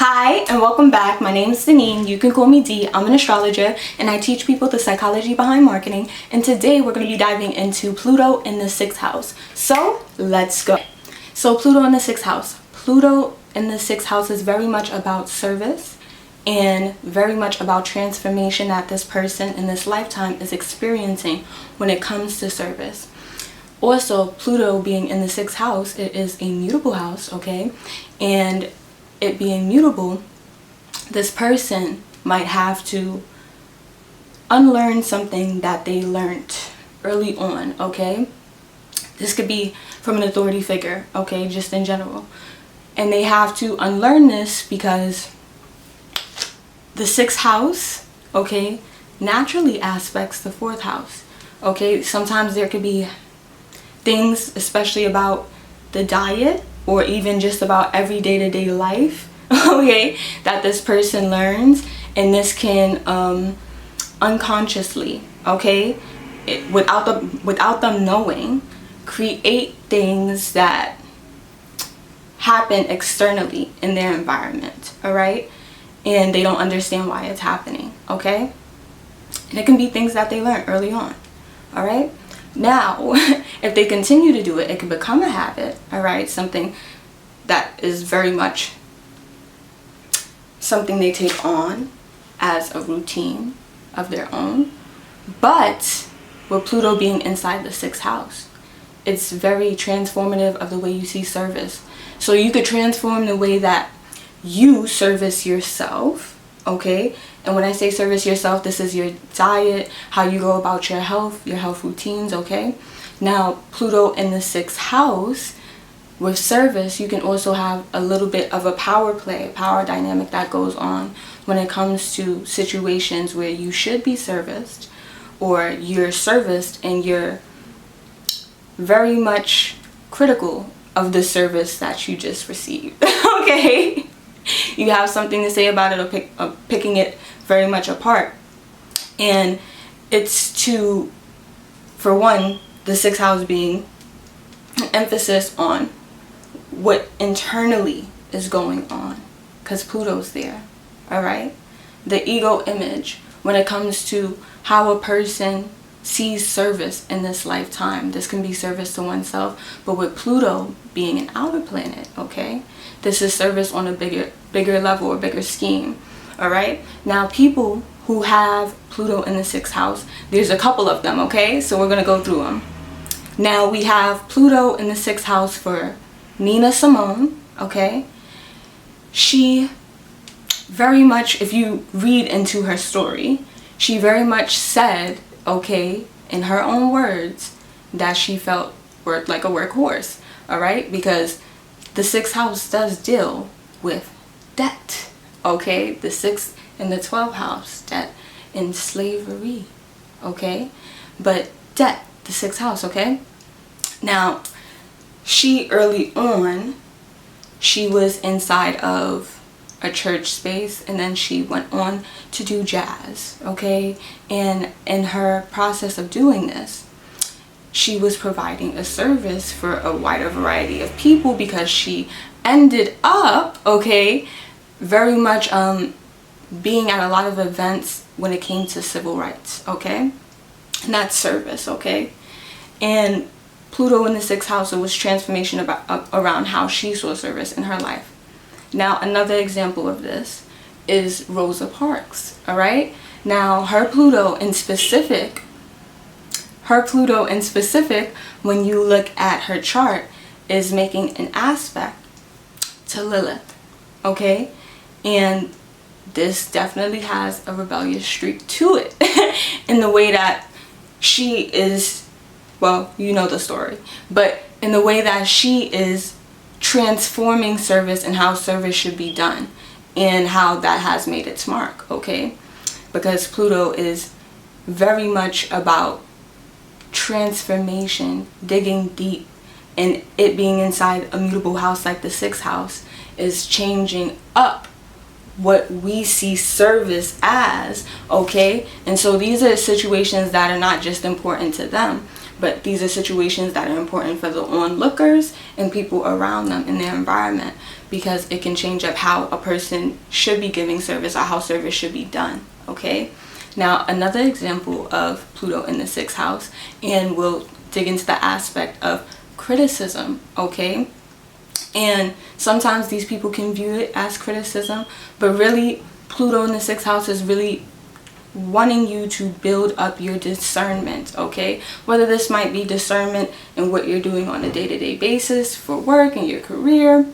Hi and welcome back. My name is Deneen. You can call me D. I'm an astrologer and I teach people the psychology behind marketing. And today we're going to be diving into Pluto in the 6th house. So let's go. So Pluto in the 6th house. Pluto in the 6th house is very much about service and very much about transformation that this person in this lifetime is experiencing when it comes to service. Also, Pluto being in the 6th house, it is a mutable house, okay? And it being mutable, this person might have to unlearn something that they learned early on, okay? This could be from an authority figure, okay, just in general. And they have to unlearn this because the 6th house, okay, naturally aspects the 4th house, okay? Sometimes there could be things, especially about the diet, or even just about every day-to-day life, okay, that this person learns, and this can unconsciously, okay, without them knowing, create things that happen externally in their environment, all right, and they don't understand why it's happening, okay, and it can be things that they learned early on, all right. Now, if they continue to do it, it can become a habit, all right, something that is very much something they take on as a routine of their own. But with Pluto being inside the 6th house, it's very transformative of the way you see service. So you could transform the way that you service yourself, okay? And when I say service yourself, this is your diet, how you go about your health routines, okay? Now, Pluto in the 6th house, with service, you can also have a little bit of a power play, power dynamic that goes on when it comes to situations where you should be serviced, or you're serviced and you're very much critical of the service that you just received, okay? You have something to say about it, or picking it very much apart. And it's to, for one, the 6th house being an emphasis on what internally is going on, because Pluto's there, all right? The ego image when it comes to how a person sees service in this lifetime. This can be service to oneself, but with Pluto being an outer planet, okay, this is service on a bigger level or bigger scheme, all right? Now, people who have Pluto in the 6th house, there's a couple of them, okay? So we're going to go through them. Now, we have Pluto in the 6th house for Nina Simone, okay? She very much, if you read into her story, she very much said, okay, in her own words, that she felt worked like a workhorse, all right? Because the 6th house does deal with debt, okay? The 6th and the 12th house, debt and slavery, okay? But debt, the 6th house, okay? Now, she early on, she was inside of a church space, and then she went on to do jazz, okay? And in her process of doing this, she was providing a service for a wider variety of people, because she ended up, okay, very much being at a lot of events when it came to civil rights, okay? And that's service, okay? And Pluto in the 6th house, it was transformation around how she saw service in her life. Now, another example of this is Rosa Parks, all right? Now, her Pluto in specific, when you look at her chart, is making an aspect to Lilith, okay? And this definitely has a rebellious streak to it in the way that she is, well, you know the story, but in the way that she is transforming service and how service should be done, and how that has made its mark, okay? Because Pluto is very much about transformation, digging deep, and it being inside a mutable house like the 6th house is changing up what we see service as, okay? And so these are situations that are not just important to them, but these are situations that are important for the onlookers and people around them in their environment, because it can change up how a person should be giving service or how service should be done. Okay, now another example of Pluto in the 6th house, and we'll dig into the aspect of criticism. Okay, and sometimes these people can view it as criticism, but really Pluto in the 6th house is really wanting you to build up your discernment. Okay, whether this might be discernment in what you're doing on a day-to-day basis for work and your career,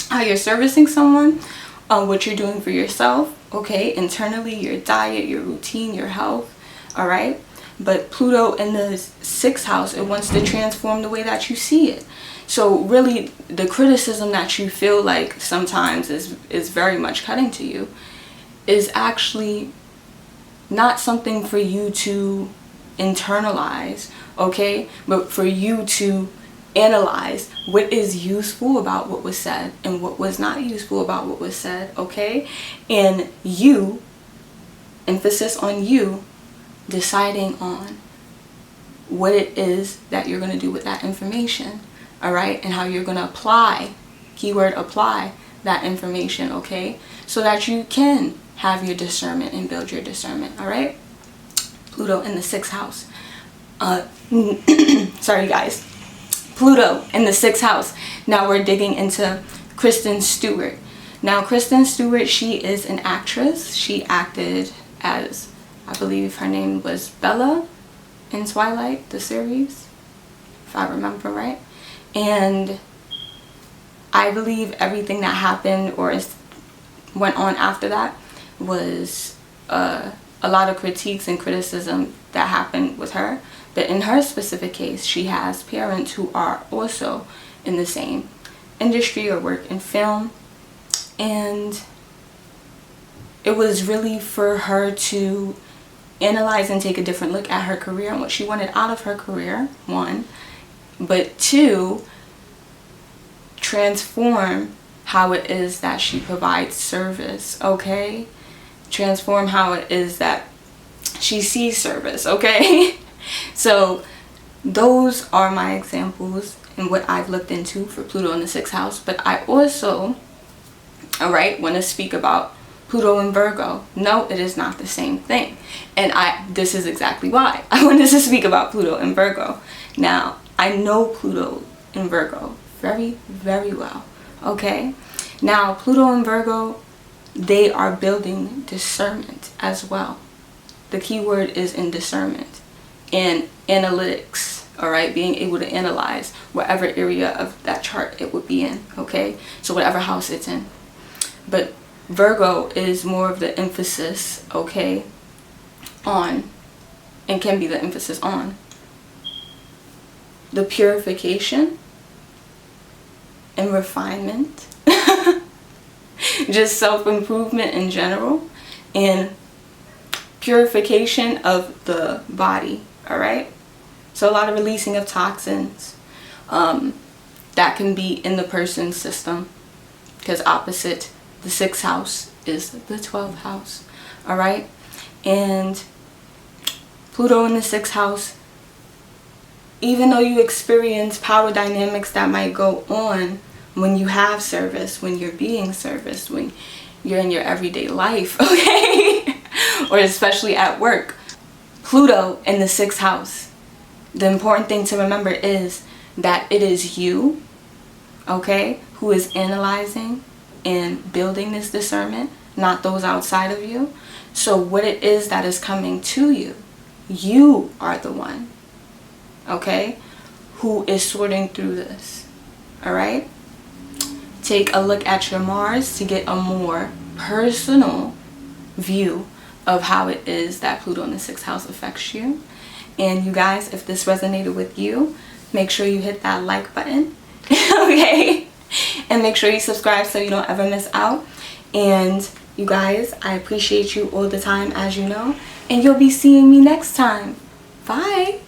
how you're servicing someone, what you're doing for yourself, okay, internally, your diet, your routine, your health. All right, but Pluto in the 6th house, it wants to transform the way that you see it. So really, the criticism that you feel like sometimes is very much cutting to you is actually not something for you to internalize, okay, but for you to analyze what is useful about what was said and what was not useful about what was said. Okay, and you, emphasis on you, deciding on what it is that you're going to do with that information. All right, and how you're going to apply, keyword apply, that information. Okay, so that you can have your discernment and build your discernment. All right, Pluto in the 6th house. Sorry guys, Pluto in the 6th house. Now we're digging into Kristen Stewart. Now Kristen Stewart, she is an actress. She acted as, I believe her name was Bella in Twilight, the series, if I remember right. And I believe everything that happened or went on after that was a lot of critiques and criticism that happened with her. But in her specific case, she has parents who are also in the same industry or work in film. And it was really for her to analyze and take a different look at her career and what she wanted out of her career, one. But two, transform how it is that she provides service. Okay, transform how it is that she sees service. Okay, so those are my examples and what I've looked into for Pluto in the 6th house. But I also, all right, want to speak about Pluto in Virgo. No, it is not the same thing, and this is exactly why I wanted to speak about Pluto in Virgo. Now I know Pluto in Virgo very, very well. Okay, now Pluto in Virgo, they are building discernment as well. The key word is in discernment and analytics. All right, being able to analyze whatever area of that chart it would be in. Okay, so whatever house it's in. But Virgo is more of the emphasis, okay, on, and can be the emphasis on, the purification and refinement, just self-improvement in general, and purification of the body. All right, so a lot of releasing of toxins that can be in the person's system, because opposite the 6th house is the 12th house. All right, and Pluto in the 6th house, even though you experience power dynamics that might go on when you have service, when you're being serviced, when you're in your everyday life, okay, or especially at work, Pluto in the 6th house, the important thing to remember is that it is you, okay, who is analyzing and building this discernment, not those outside of you. So what it is that is coming to you, you are the one, okay, who is sorting through this. All right, take a look at your Mars to get a more personal view of how it is that Pluto in the 6th house affects you. And you guys, if this resonated with you, make sure you hit that like button, okay, and make sure you subscribe so you don't ever miss out. And you guys, I appreciate you all the time, as you know, and you'll be seeing me next time. Bye.